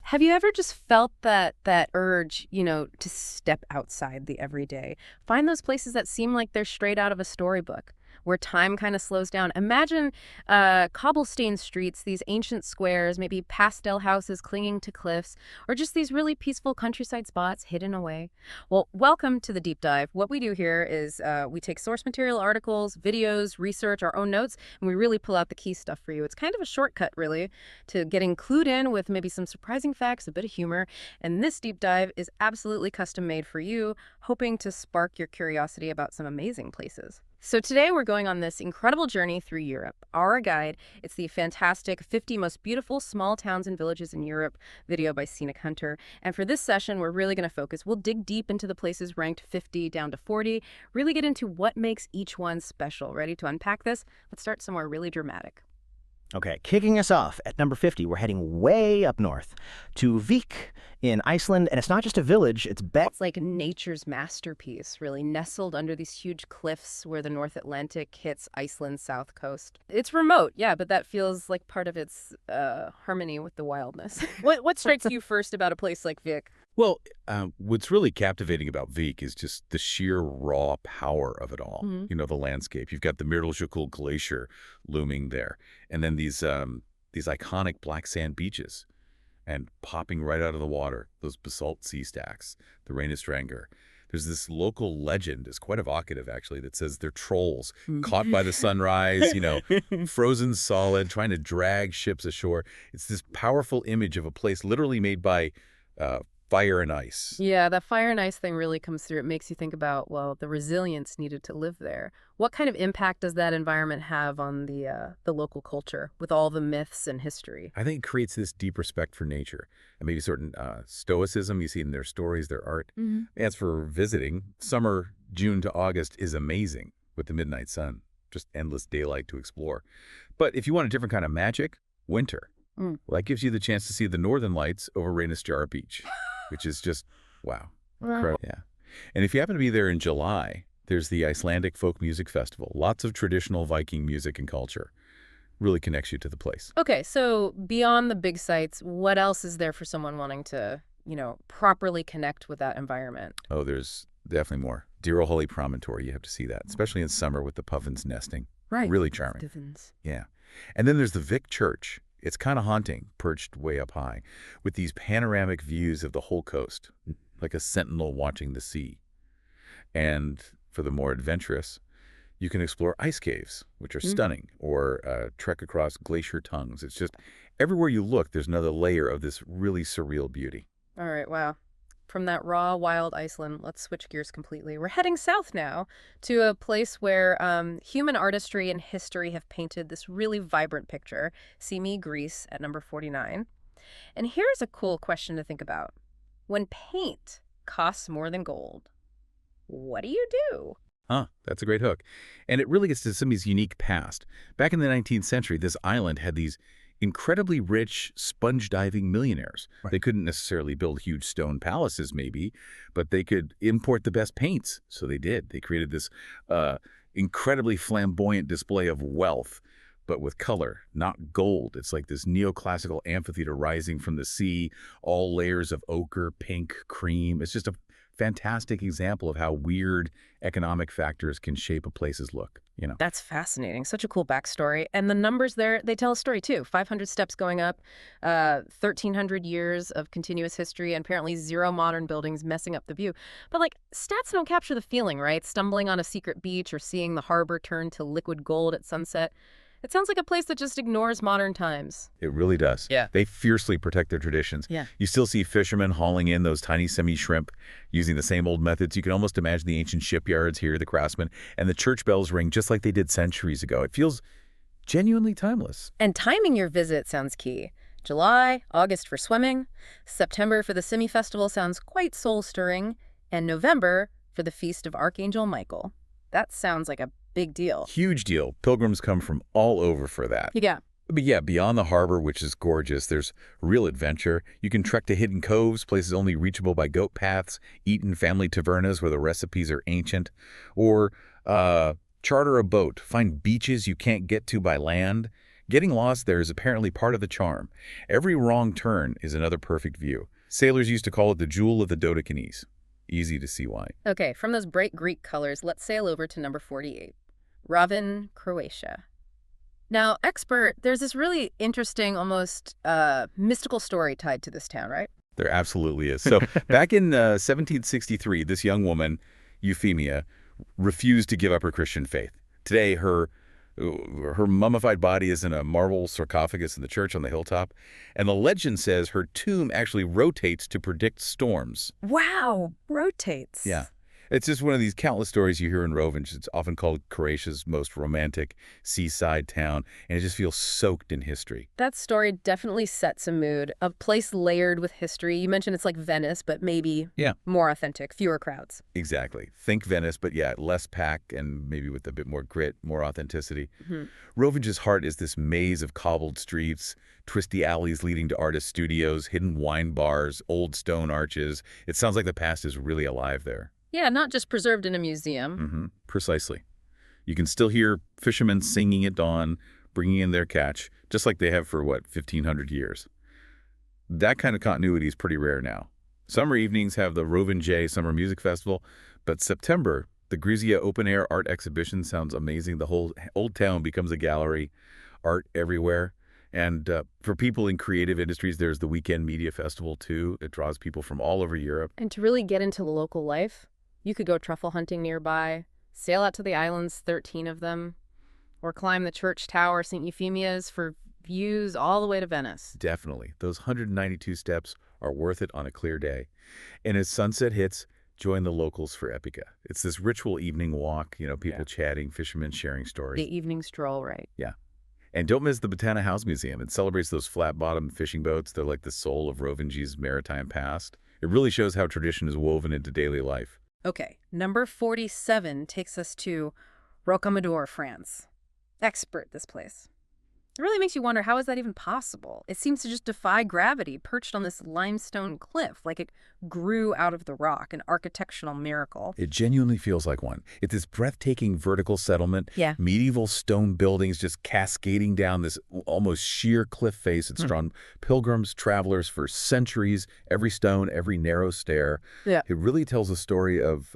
Have you ever just felt that urge, to step outside the everyday? Find those places that seem like they're straight out of a storybook, where time kind of slows down. Imagine cobblestone streets, these ancient squares, maybe pastel houses clinging to cliffs, or just these really peaceful countryside spots hidden away. Well, welcome to the deep dive. What we do here is we take source material, articles, videos, research, our own notes, and we really pull out the key stuff for you. It's kind of a shortcut, really, to getting clued in with maybe some surprising facts, a bit of humor. And this deep dive is absolutely custom made for you, hoping to spark your curiosity about some amazing places. So today we're going on this incredible journey through Europe. Our guide, it's the fantastic 50 Most Beautiful Small Towns and Villages in Europe video by Scenic Hunter. And for this session, we're really going to focus. We'll dig deep into the places ranked 50 down to 40, really get into what makes each one special. Ready to unpack this? Let's start somewhere really dramatic. Okay, kicking us off at number 50, we're heading way up north to Vik in Iceland, and it's not just a village, It's like nature's masterpiece, really, nestled under these huge cliffs where the North Atlantic hits Iceland's south coast. It's remote, yeah, but that feels like part of its harmony with the wildness. What strikes you first about a place like Vik? Well, what's really captivating about Vik is just the sheer raw power of it all. Mm-hmm. You know, the landscape. You've got the Myrtljökull glacier looming there, and then these iconic black sand beaches, and popping right out of the water, those basalt sea stacks, the Reynisdrangar. There's this local legend, it's quite evocative actually, that says they're trolls caught by the sunrise, frozen solid, trying to drag ships ashore. It's this powerful image of a place literally made by fire and ice. Yeah, that fire and ice thing really comes through. It makes you think about, well, the resilience needed to live there. What kind of impact does that environment have on the local culture with all the myths and history? I think it creates this deep respect for nature and maybe certain stoicism you see in their stories, their art. Mm-hmm. As for visiting, summer, June to August is amazing with the midnight sun, just endless daylight to explore. But if you want a different kind of magic, winter. Well, that gives you the chance to see the northern lights over Reynisdrangar Beach, which is just, wow, incredible. Yeah. And if you happen to be there in July, there's the Icelandic Folk Music Festival. Lots of traditional Viking music and culture. Really connects you to the place. Okay, so beyond the big sites, what else is there for someone wanting to, properly connect with that environment? Oh, there's definitely more. Holy Promontory, you have to see that, especially in summer with the puffins nesting. Right. Really charming. Puffins. Yeah. And then there's the Vik Church. It's kind of haunting, perched way up high, with these panoramic views of the whole coast, like a sentinel watching the sea. And for the more adventurous, you can explore ice caves, which are stunning, or trek across glacier tongues. It's just, everywhere you look, there's another layer of this really surreal beauty. All right, wow. From that raw, wild Iceland, let's switch gears completely. We're heading south now to a place where human artistry and history have painted this really vibrant picture, Symi, Greece, at number 49. And here's a cool question to think about. When paint costs more than gold, what do you do? That's a great hook. And it really gets to Symi's unique past. Back in the 19th century, this island had these incredibly rich sponge diving millionaires. Right. They couldn't necessarily build huge stone palaces maybe, but they could import the best paints. So they did. They created this incredibly flamboyant display of wealth, but with color, not gold. It's like this neoclassical amphitheater rising from the sea, all layers of ochre, pink, cream. It's just a fantastic example of how weird economic factors can shape a place's look. That's fascinating. Such a cool backstory. And the numbers there, they tell a story too. 500 steps going up, 1,300 years of continuous history, and apparently 0 modern buildings messing up the view. But stats don't capture the feeling, right? Stumbling on a secret beach or seeing the harbor turn to liquid gold at sunset. It sounds like a place that just ignores modern times. It really does. Yeah. They fiercely protect their traditions. Yeah. You still see fishermen hauling in those tiny semi-shrimp using the same old methods. You can almost imagine the ancient shipyards here, the craftsmen, and the church bells ring just like they did centuries ago. It feels genuinely timeless. And timing your visit sounds key. July, August for swimming, September for the Symi Festival sounds quite soul-stirring, and November for the Feast of Archangel Michael. That sounds like a big deal. Huge deal. Pilgrims come from all over for that. Yeah. But yeah, beyond the harbor, which is gorgeous, there's real adventure. You can trek to hidden coves, places only reachable by goat paths, eat in family tavernas where the recipes are ancient, or charter a boat, find beaches you can't get to by land, Getting lost there is apparently part of the charm. Every wrong turn is another perfect view. Sailors used to call it the jewel of the Dodecanese. Easy to see why. Okay, from those bright Greek colors, let's sail over to number 48. Rovinj, Croatia. Now, expert, there's this really interesting, almost mystical story tied to this town, right? There absolutely is. So back in 1763, this young woman, Euphemia, refused to give up her Christian faith. Today, her mummified body is in a marble sarcophagus in the church on the hilltop, and the legend says her tomb actually rotates to predict storms. Wow, rotates. Yeah. It's just one of these countless stories you hear in Rovinj. It's often called Croatia's most romantic seaside town, and it just feels soaked in history. That story definitely sets a mood. A place layered with history. You mentioned it's like Venice, but maybe more authentic, fewer crowds. Exactly. Think Venice, but yeah, less pack and maybe with a bit more grit, more authenticity. Rovinj's heart is this maze of cobbled streets, twisty alleys leading to artist studios, hidden wine bars, old stone arches. It sounds like the past is really alive there. Yeah, not just preserved in a museum. Precisely. You can still hear fishermen singing at dawn, bringing in their catch, just like they have for, 1,500 years. That kind of continuity is pretty rare now. Summer evenings have the Rovinj Summer Music Festival, but September, the Grizia open-air art exhibition sounds amazing. The whole old town becomes a gallery, art everywhere. And for people in creative industries, there's the Weekend Media Festival, too. It draws people from all over Europe. And to really get into the local life, you could go truffle hunting nearby, sail out to the islands, 13 of them, or climb the church tower, St. Euphemia's, for views all the way to Venice. Definitely. Those 192 steps are worth it on a clear day. And as sunset hits, join the locals for Epica. It's this ritual evening walk, people chatting, fishermen sharing stories. The evening stroll, right? Yeah. And don't miss the Botana House Museum. It celebrates those flat-bottomed fishing boats. They're like the soul of Rovinj's maritime past. It really shows how tradition is woven into daily life. Okay, number 47 takes us to Rocamadour, France. Expert, this place. It really makes you wonder, how is that even possible? It seems to just defy gravity, perched on this limestone cliff, like it grew out of the rock, an architectural miracle. It genuinely feels like one. It's this breathtaking vertical settlement, medieval stone buildings just cascading down this almost sheer cliff face. It's drawn pilgrims, travelers for centuries, every stone, every narrow stair. Yeah. It really tells a story of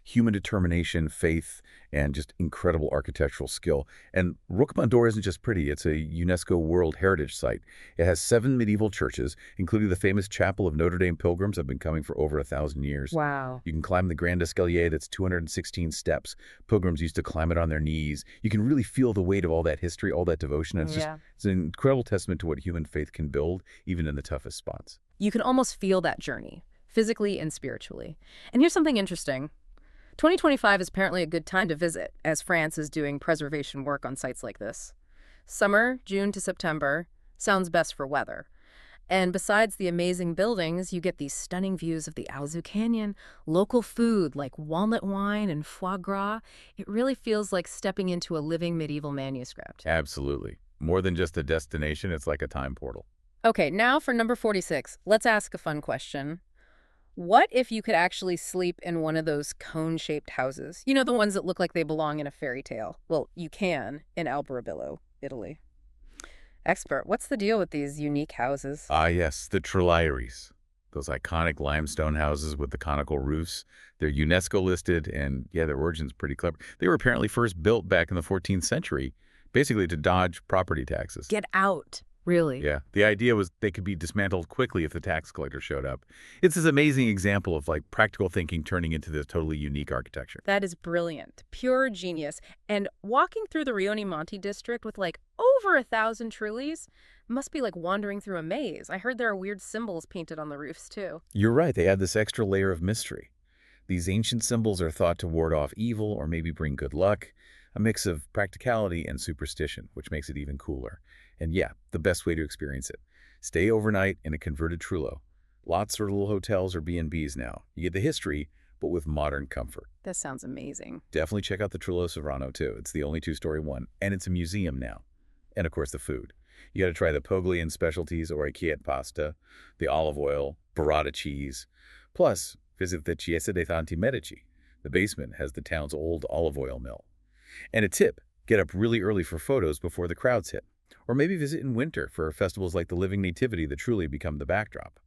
human determination, faith, and just incredible architectural skill. And Rocamadour isn't just pretty, it's a UNESCO World Heritage Site. It has 7 medieval churches, including the famous Chapel of Notre Dame pilgrims that have been coming for over 1,000 years. Wow. You can climb the Grand Escalier that's 216 steps. Pilgrims used to climb it on their knees. You can really feel the weight of all that history, all that devotion. And it's an incredible testament to what human faith can build, even in the toughest spots. You can almost feel that journey, physically and spiritually. And here's something interesting. 2025 is apparently a good time to visit, as France is doing preservation work on sites like this. Summer, June to September, sounds best for weather. And besides the amazing buildings, you get these stunning views of the Aouzou Canyon, local food like walnut wine and foie gras. It really feels like stepping into a living medieval manuscript. Absolutely. More than just a destination, it's like a time portal. Okay, now for number 46. Let's ask a fun question. What if you could actually sleep in one of those cone-shaped houses? You know, the ones that look like they belong in a fairy tale. Well, you can in Alberobello, Italy. Expert, what's the deal with these unique houses? Ah, yes, the Trulairies. Those iconic limestone houses with the conical roofs. They're UNESCO listed, and yeah, their origin's pretty clever. They were apparently first built back in the 14th century, basically to dodge property taxes. Get out. Really? Yeah. The idea was they could be dismantled quickly if the tax collector showed up. It's this amazing example of practical thinking turning into this totally unique architecture. That is brilliant. Pure genius. And walking through the Rione Monte district with over 1,000 Trullis must be like wandering through a maze. I heard there are weird symbols painted on the roofs too. You're right. They add this extra layer of mystery. These ancient symbols are thought to ward off evil or maybe bring good luck. A mix of practicality and superstition, which makes it even cooler. And yeah, the best way to experience it. Stay overnight in a converted Trullo. Lots of little hotels or B&Bs now. You get the history, but with modern comfort. That sounds amazing. Definitely check out the Trullo Sovrano, too. It's the only 2-story one, and it's a museum now. And, of course, the food. You got to try the Poglian specialties, or orecchiette pasta, the olive oil, burrata cheese. Plus, visit the Chiesa dei Tanti Medici. The basement has the town's old olive oil mill. And a tip, get up really early for photos before the crowds hit. Or maybe visit in winter for festivals like the Living Nativity that truly become the backdrop.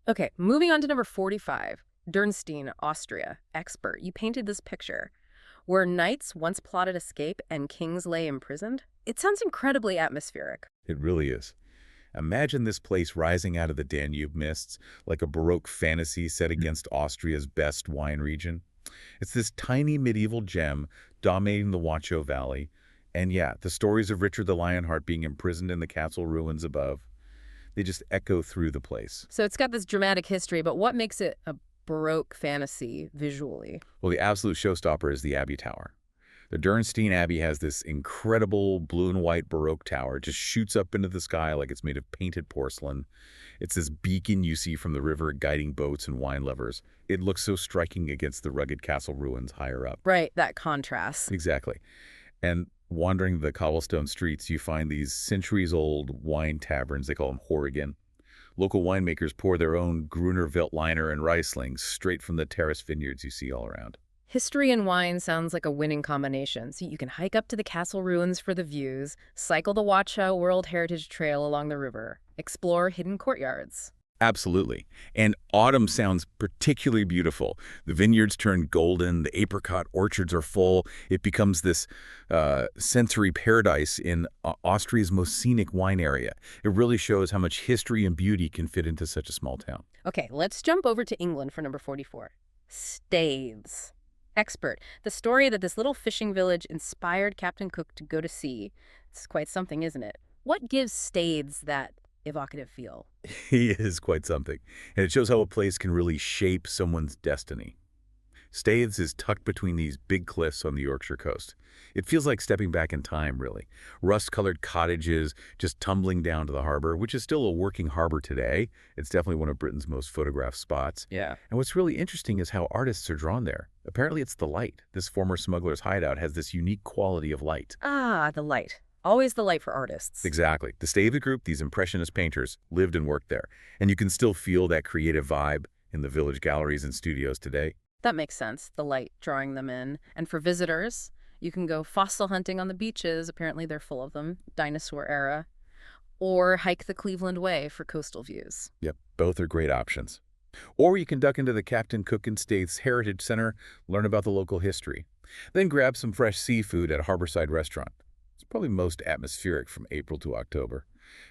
Okay, moving on to number 45. Durnstein, Austria. Expert, you painted this picture. Where knights once plotted escape and kings lay imprisoned? It sounds incredibly atmospheric. It really is. Imagine this place rising out of the Danube mists, like a Baroque fantasy set against Austria's best wine region. It's this tiny medieval gem dominating the Washoe Valley. And yeah, the stories of Richard the Lionheart being imprisoned in the castle ruins above, they just echo through the place. So it's got this dramatic history, but what makes it a Baroque fantasy visually? Well, the absolute showstopper is the Abbey Tower. The Durnstein Abbey has this incredible blue and white Baroque tower. It just shoots up into the sky like it's made of painted porcelain. It's this beacon you see from the river guiding boats and wine lovers. It looks so striking against the rugged castle ruins higher up. Right, that contrast. Exactly. And wandering the cobblestone streets, you find these centuries-old wine taverns. They call them Horrigan. Local winemakers pour their own Gruner Veltliner and Riesling straight from the terrace vineyards you see all around. History and wine sounds like a winning combination. So you can hike up to the castle ruins for the views, cycle the Washoe World Heritage Trail along the river, explore hidden courtyards. Absolutely. And autumn sounds particularly beautiful. The vineyards turn golden, the apricot orchards are full. It becomes this sensory paradise in Austria's most scenic wine area. It really shows how much history and beauty can fit into such a small town. Okay, let's jump over to England for number 44. Staithes. Expert, the story that this little fishing village inspired Captain Cook to go to sea. It's quite something, isn't it? What gives Staithes that evocative feel? He is quite something. And it shows how a place can really shape someone's destiny. Staithes is tucked between these big cliffs on the Yorkshire coast. It feels like stepping back in time, really. Rust-colored cottages just tumbling down to the harbor, which is still a working harbor today. It's definitely one of Britain's most photographed spots. Yeah. And what's really interesting is how artists are drawn there. Apparently it's the light. This former smuggler's hideout has this unique quality of light. Ah, the light. Always the light for artists. Exactly. The Staithes group, these impressionist painters, lived and worked there. And you can still feel that creative vibe in the village galleries and studios today. That makes sense, the light drawing them in. And for visitors, you can go fossil hunting on the beaches. Apparently they're full of them, dinosaur era. Or hike the Cleveland Way for coastal views. Yep, both are great options. Or you can duck into the Captain Cook and Staithes Heritage Center, learn about the local history. Then grab some fresh seafood at a harborside restaurant. It's probably most atmospheric from April to October.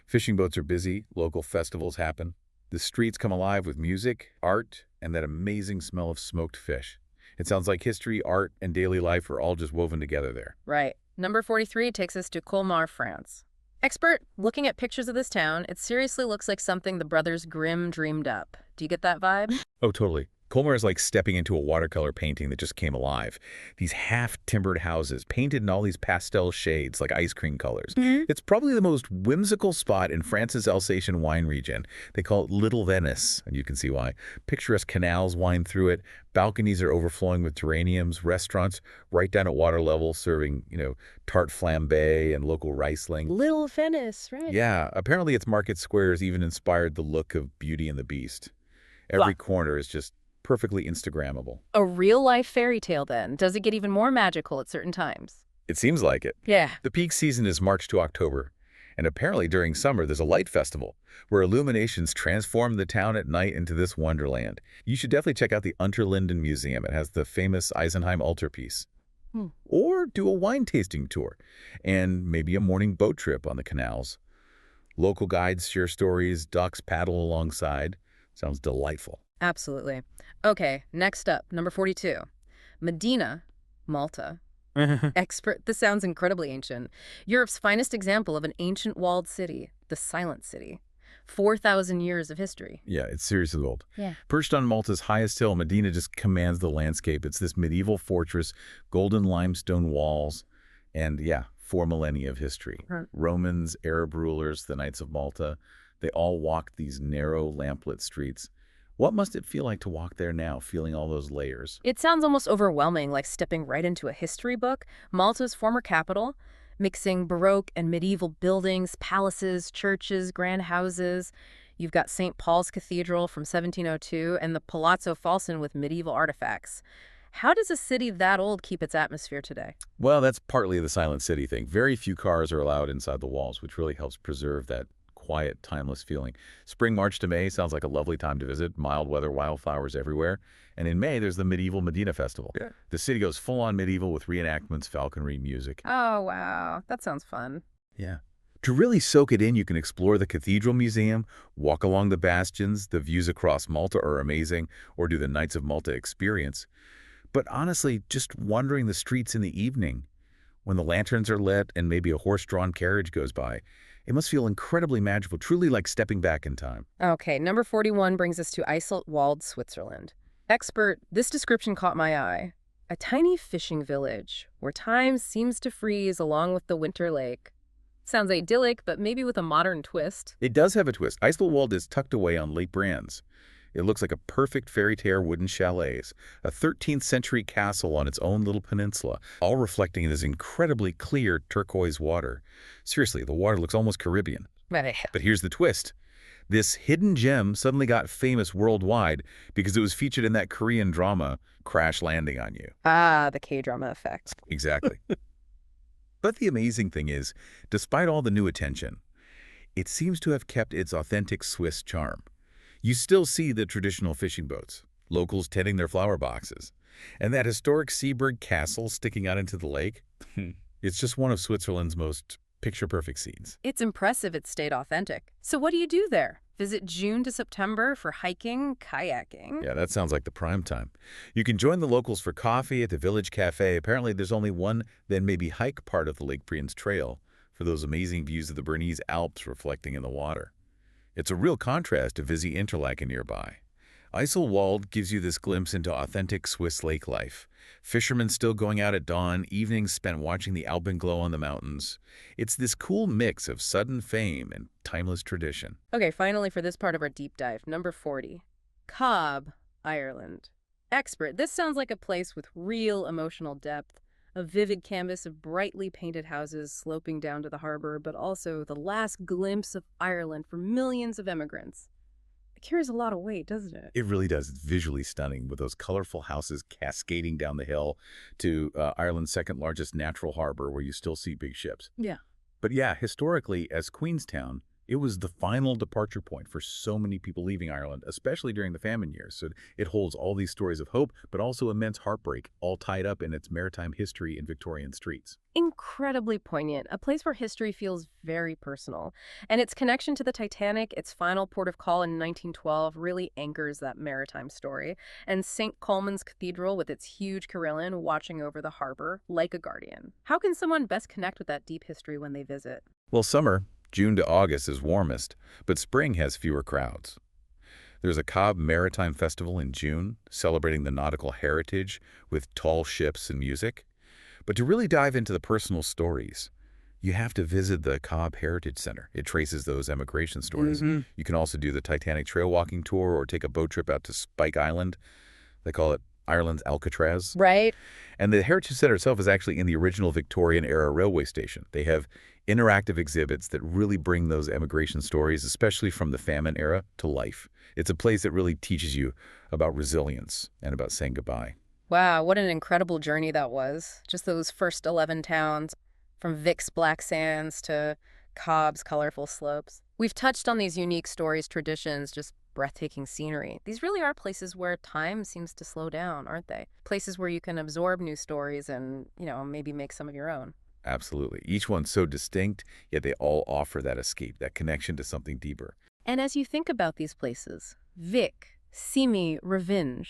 Fishing boats are busy, local festivals happen. The streets come alive with music, art, and that amazing smell of smoked fish. It sounds like history, art, and daily life are all just woven together there. Right. Number 43 takes us to Colmar, France. Expert, looking at pictures of this town, it seriously looks like something the brothers Grimm dreamed up. Do you get that vibe? Oh, totally. Colmar is like stepping into a watercolor painting that just came alive. These half-timbered houses, painted in all these pastel shades like ice cream colors. It's probably the most whimsical spot in France's Alsatian wine region. They call it Little Venice, and you can see why. Picturesque canals wind through it. Balconies are overflowing with geraniums. Restaurants right down at water level serving, tart flambe and local Riesling. Little Venice, right? Yeah, apparently its market squares even inspired the look of Beauty and the Beast. Every corner is just perfectly Instagrammable. A real-life fairy tale, then. Does it get even more magical at certain times? It seems like it. Yeah. The peak season is March to October, and apparently during summer there's a light festival where illuminations transform the town at night into this wonderland. You should definitely check out the Unterlinden Museum. It has the famous Eisenheim altarpiece. Or do a wine tasting tour, and maybe a morning boat trip on the canals. Local guides share stories, ducks paddle alongside. Sounds delightful. Absolutely. Okay, next up, number 42. Mdina, Malta. Expert, this sounds incredibly ancient. Europe's finest example of an ancient walled city, the Silent City. 4,000 years of history. Yeah, it's seriously old. Yeah. Perched on Malta's highest hill, Mdina just commands the landscape. It's this medieval fortress, golden limestone walls, and 4 millennia of history. Right. Romans, Arab rulers, the Knights of Malta, they all walked these narrow, lamplit streets. What must it feel like to walk there now, feeling all those layers? It sounds almost overwhelming, like stepping right into a history book. Malta's former capital, mixing Baroque and medieval buildings, palaces, churches, grand houses. You've got St. Paul's Cathedral from 1702 and the Palazzo Falsen with medieval artifacts. How does a city that old keep its atmosphere today? Well, that's partly the silent city thing. Very few cars are allowed inside the walls, which really helps preserve that quiet, timeless feeling. Spring, March to May sounds like a lovely time to visit. Mild weather, wildflowers everywhere. And in May, there's the medieval Mdina festival. Yeah. The city goes full-on medieval with reenactments, falconry, music. Oh, wow. That sounds fun. Yeah. To really soak it in, you can explore the Cathedral Museum, walk along the bastions, the views across Malta are amazing, or do the Knights of Malta experience. But honestly, just wandering the streets in the evening, when the lanterns are lit and maybe a horse-drawn carriage goes by, it must feel incredibly magical, truly like stepping back in time. Okay, number 41 brings us to Iseltwald, Switzerland. Expert, this description caught my eye. A tiny fishing village where time seems to freeze along with the winter lake. Sounds idyllic, but maybe with a modern twist. It does have a twist. Iseltwald is tucked away on Lake Brands. It looks like a perfect fairy tale wooden chalets, a 13th century castle on its own little peninsula, all reflecting this incredibly clear turquoise water. Seriously, the water looks almost Caribbean. Right. But here's the twist. This hidden gem suddenly got famous worldwide because it was featured in that Korean drama, Crash Landing on You. Ah, the K-drama effect. Exactly. But the amazing thing is, despite all the new attention, it seems to have kept its authentic Swiss charm. You still see the traditional fishing boats, locals tending their flower boxes, and that historic seabird castle sticking out into the lake. It's just one of Switzerland's most picture-perfect scenes. It's impressive it stayed authentic. So what do you do there? Visit June to September for hiking, kayaking? Yeah, that sounds like the prime time. You can join the locals for coffee at the village cafe. Apparently, there's only one, then maybe hike part of the Lake Brienz Trail for those amazing views of the Bernese Alps reflecting in the water. It's a real contrast to busy Interlaken nearby. Iseltwald gives you this glimpse into authentic Swiss lake life. Fishermen still going out at dawn, evenings spent watching the alpenglow on the mountains. It's this cool mix of sudden fame and timeless tradition. Okay, finally for this part of our deep dive, number 40. Cobh, Ireland. Expert, this sounds like a place with real emotional depth. A vivid canvas of brightly painted houses sloping down to the harbor, but also the last glimpse of Ireland for millions of immigrants. It carries a lot of weight, doesn't it? It really does. It's visually stunning with those colorful houses cascading down the hill to Ireland's second largest natural harbor where you still see big ships. Yeah. But yeah, historically, as Queenstown, it was the final departure point for so many people leaving Ireland, especially during the famine years. So it holds all these stories of hope, but also immense heartbreak, all tied up in its maritime history in Victorian streets. Incredibly poignant, a place where history feels very personal. And its connection to the Titanic, its final port of call in 1912, really anchors that maritime story. And St. Colman's Cathedral, with its huge carillon watching over the harbor like a guardian. How can someone best connect with that deep history when they visit? Well, summer, June to August, is warmest, but spring has fewer crowds. There's a Cobh Maritime Festival in June, celebrating the nautical heritage with tall ships and music. But to really dive into the personal stories, you have to visit the Cobh Heritage Center. It traces those emigration stories. You can also do the Titanic trail walking tour or take a boat trip out to Spike Island. They call it Ireland's Alcatraz. Right. And the Heritage Center itself is actually in the original Victorian-era railway station. They have interactive exhibits that really bring those emigration stories, especially from the famine era, to life. It's a place that really teaches you about resilience and about saying goodbye. Wow, what an incredible journey that was. Just those first 11 towns, from Vic's black sands to Cobh's colorful slopes. We've touched on these unique stories, traditions, just breathtaking scenery. These really are places where time seems to slow down, aren't they? Places where you can absorb new stories and, maybe make some of your own. Absolutely. Each one's so distinct, yet they all offer that escape, that connection to something deeper. And as you think about these places, Vic, Symi, Rovinj,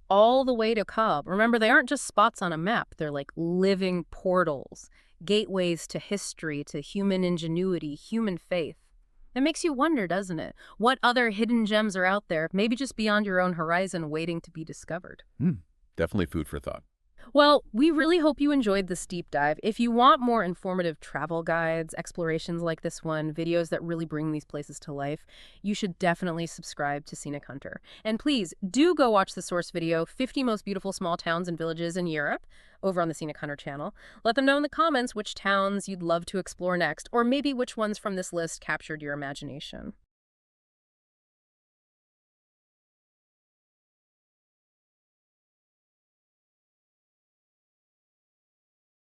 all the way to Cobh, remember, they aren't just spots on a map. They're like living portals, gateways to history, to human ingenuity, human faith. It makes you wonder, doesn't it? What other hidden gems are out there, maybe just beyond your own horizon, waiting to be discovered? Definitely food for thought. Well, we really hope you enjoyed this deep dive. If you want more informative travel guides, explorations like this one, videos that really bring these places to life, you should definitely subscribe to Scenic Hunter. And please do go watch the source video, 50 Most Beautiful Small Towns and Villages in Europe, over on the Scenic Hunter channel. Let them know in the comments which towns you'd love to explore next, or maybe which ones from this list captured your imagination.